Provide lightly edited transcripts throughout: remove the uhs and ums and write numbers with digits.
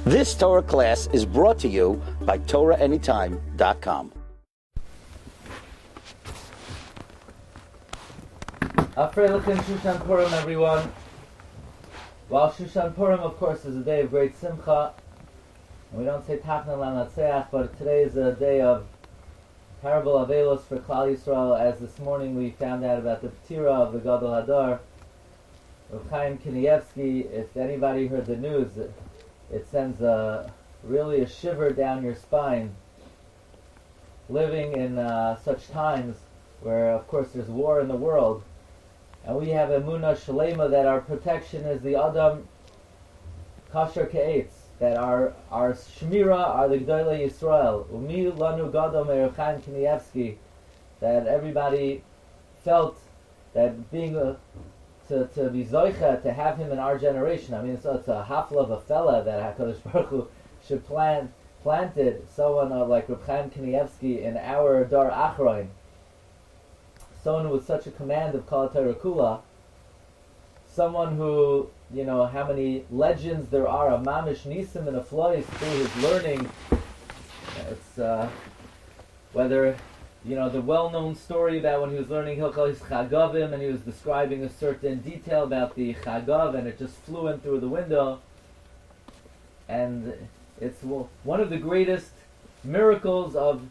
This Torah class is brought to you by TorahAnytime.com. Afreilichen Shushan Purim, everyone. While Shushan Purim, of course, is a day of great simcha, and we don't say Tachna Lanatseach, but today is a day of terrible avelos for Klal Yisrael, as this morning we found out about the Ptira of the Gadol Hadar, of Chaim Kanievsky. If anybody heard the news, it sends really a shiver down your spine. Living in such times where, of course, there's war in the world, and we have emunah shalema that our protection is the Adam kasher ke'etz, that our shmira are the Gdolei Yisrael. Umi lanu gadol me'er Chaim Kanievsky, that everybody felt that being to be zoicha, to have him in our generation. I mean, it's a hafla of a fella that HaKadosh Baruch Hu should planted someone like Reb Chaim Kanievsky in our dar achroin. Someone with such a command of Kol Torah Kula, someone who, you know, how many legends there are of Mamish Nisim and Aflois through his learning. It's whether, you know, the well-known story about when he was learning Hilchos Chagavim and he was describing a certain detail about the Chagav and it just flew in through the window. And it's one of the greatest miracles of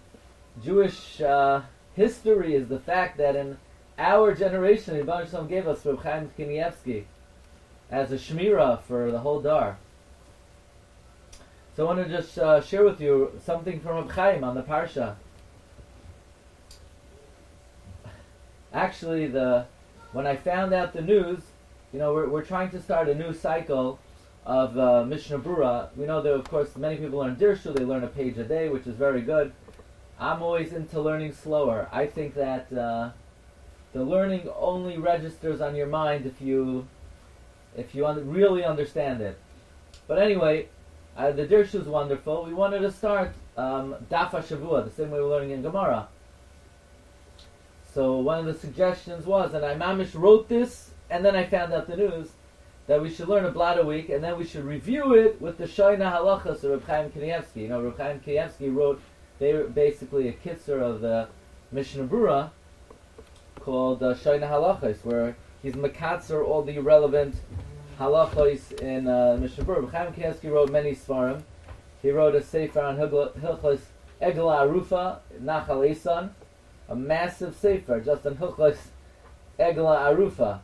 Jewish history is the fact that in our generation, Rebbe Shalom gave us Reb Chaim Kanievsky as a shmira for the whole dar. So I want to just share with you something from Reb Chaim on the Parsha. Actually, when I found out the news, you know, we're trying to start a new cycle of Mishnah Brura. We know that, of course, many people learn Dirshu, they learn a page a day, which is very good. I'm always into learning slower. I think that the learning only registers on your mind if you really understand it. But anyway, the Dirshu is wonderful. We wanted to start Daf HaShavua, the same way we're learning in Gemara. So one of the suggestions was, and I mamish wrote this, and then I found out the news, that we should learn a blot a week, and then we should review it with the Shoyna Halachas of Reb Chaim Kanievsky. You know, Reb Chaim Kanievsky wrote basically a kitzer of the Mishnah Brura called Shoyna Halachas, where he's makatzer all the relevant halachos in Mishnah Brura. Reb Chaim Kanievsky wrote many svarim. He wrote a sefer on Hilchos Egla Arufa, Nachal Eson, a massive sefer just on Hilchos Egla Arufa.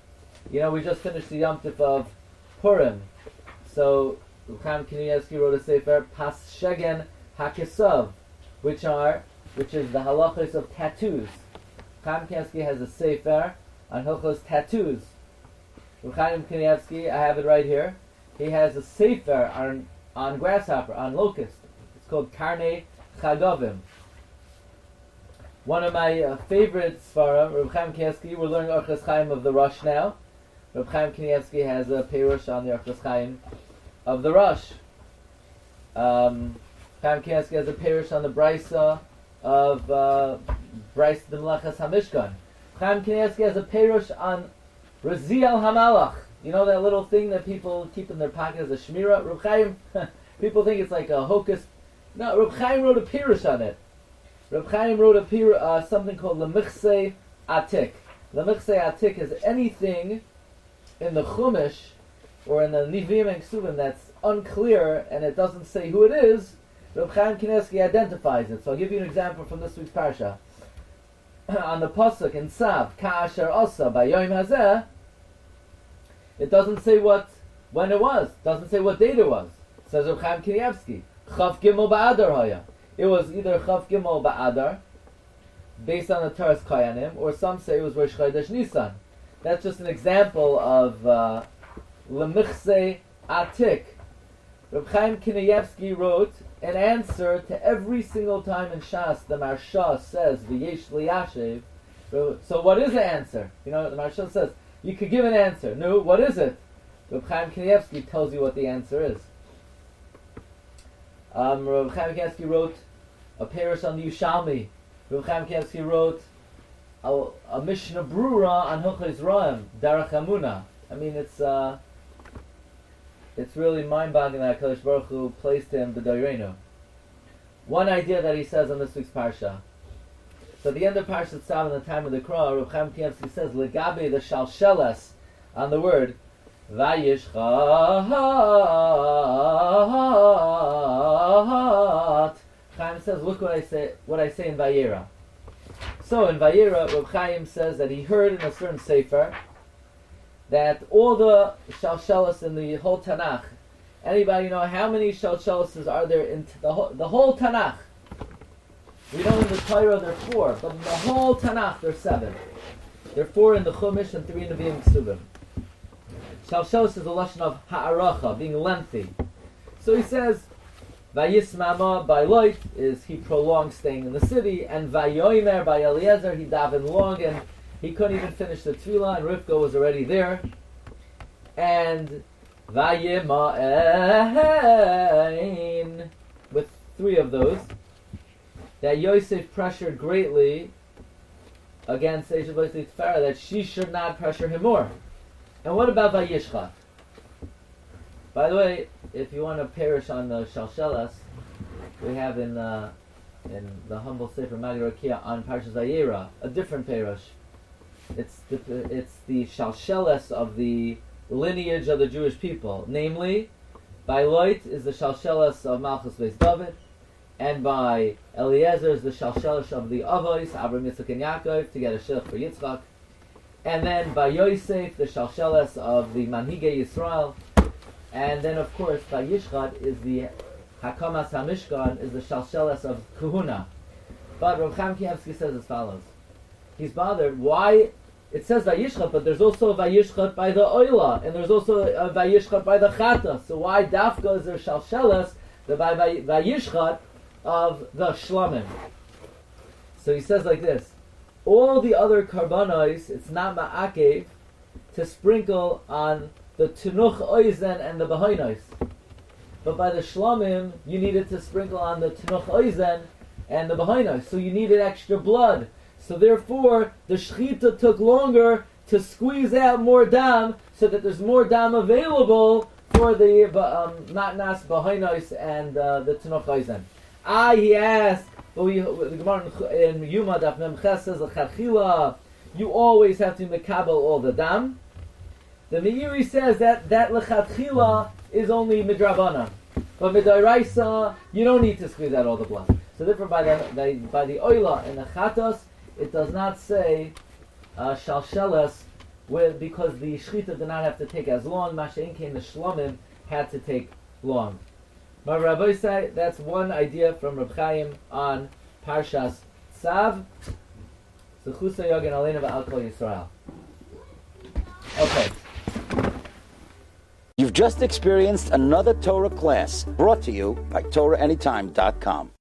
You know, we just finished the Yom Tif of Purim. So, Chaim Kanievsky wrote a sefer, Pas Shegen HaKesav, which is the halachos of tattoos. Chaim Kanievsky has a sefer on Hilchos tattoos. Chaim Kanievsky, I have it right here, he has a sefer on grasshopper, on locust. It's called Karnei Chagavim. One of my favorite svarim, Reb Chaim Kanievsky, we're learning Orchos Chaim of the Rosh now. Reb Chaim Kanievsky has a perush on the Orchos Chaim of the Rosh. Chaim Kanievsky has a perush on the Brisa of Brisa de Melachas HaMishkan. Chaim Kanievsky has a perush on Raziel HaMalach. You know that little thing that people keep in their pocket as a shmira? Reb Chaim, people think it's like a hocus. No, Reb Chaim wrote a perush on it. Reb Chaim wrote a something called Lemichse Atik. Lemichse Atik is anything in the Chumash or in the Nivim and Ksuvim that's unclear and it doesn't say who it is. Reb Chaim Kanievsky identifies it. So I'll give you an example from this week's Parsha. On the Pasuk in Tzav, Ka'asher Osa, by Yom Hazeh, it doesn't say when it was. It doesn't say what date it was. It says Reb Chaim Kanievsky, Chav Gimel Ba'adar Haya. It was either Chav Gimel Ba'adar, based on the Taras Kayanim, or some say it was Rosh Chodesh Nisan. That's just an example of Lemichse Atik. Reb Chaim Kanievsky wrote an answer to every single time in Shas the Marsha says V'yesh liyashev. So what is the answer? You know, the Marsha says you could give an answer. No, what is it? Reb Chaim Kanievsky tells you what the answer is. Reb Chaim Kanievsky wrote a perush on the Yushalmi. Reb Chaim Kanievsky wrote a Mishnah Brura on Hilchos Ra'im, Darach Hamuna. I mean, it's it's really mind-boggling that HaKadosh Baruch Hu placed him b'doreinu. One idea that he says on this week's Parsha. So at the end of Parshas Tzav, in the time of the Krah, Rabbi Chaim Kanievsky says, Legabe the Shalsheles, on the word, Vayishchat. Chaim says, look what I say in Vayera. So in Vayera, Rabbi Chaim says that he heard in a certain sefer that all the Shalsheles in the whole Tanakh, anybody know how many Shalsheleses are there in the whole Tanakh? We know in the Torah there are 4, but in the whole Tanakh there are 7. There are 4 in the Chumash and 3 in the Nevi'im Ksubim. Shalsheles is a lashon of ha'aracha, being lengthy. So he says, Vayismama by Loit is he prolonged staying in the city, and Vayomer by Eliezer he davened long and he couldn't even finish the tefillah, and Rivka was already there. And Vayima'ein, with 3 of those, that Yosef pressured greatly against Eishav Loisli Tfara that she should not pressure him more. And what about Vayishchat? By the way, if you want to perish on the Shalsheles, we have in the humble Sefer Magid Rakia on Parshas Vayera a different perish. It's the Shalsheles of the lineage of the Jewish people. Namely, by Loit is the Shalsheles of Malchus Beis David, and by Eliezer is the Shalsheles of the Avos, Abraham, Yitzchak, and Yaakov, to get a shech for Yitzchak. And then by Yosef, the Shalsheles of the Manhigei Yisrael. And then, of course, by Yishchat is the Hakamas HaMishkan, is the Shalsheles of Kahuna. But Rabbi Chaim Kanievsky says as follows. He's bothered why it says Vayishchat, but there's also a Vayishchat by the Oila, and there's also a Vayishchat by the Chata. So why Dafka is there Shalsheles, the Vayishchat of the Shlamim? So he says like this. All the other karbanos, it's not ma'akev to sprinkle on the Tunuch Oizen and the Bahoinos. But by the Shlamim, you needed to sprinkle on the Tunuch Oizen and the Bahoinos. So you needed extra blood. So therefore, the Shechita took longer to squeeze out more dam, so that there's more dam available for the Matnas Bahoinos and the Tunuch Oizen. He asked, but the Gemara in Yuma Daf Mem Ches says, "L'chadchila, you always have to mekabel all the dam." The Meiri says that l'chadchila is only midrabana, but midoraisa you don't need to squeeze out all the blood. So therefore, by the oila and the chatos, it does not say shalsheles, because the shchita did not have to take as long. Mashein came the shlamim had to take long. My Rabbi say that's one idea from Reb Chaim on Parshas Tzav. Zechusa Yogan Aleinu V'Al Kol Yisrael. Okay. You've just experienced another Torah class brought to you by TorahAnytime.com.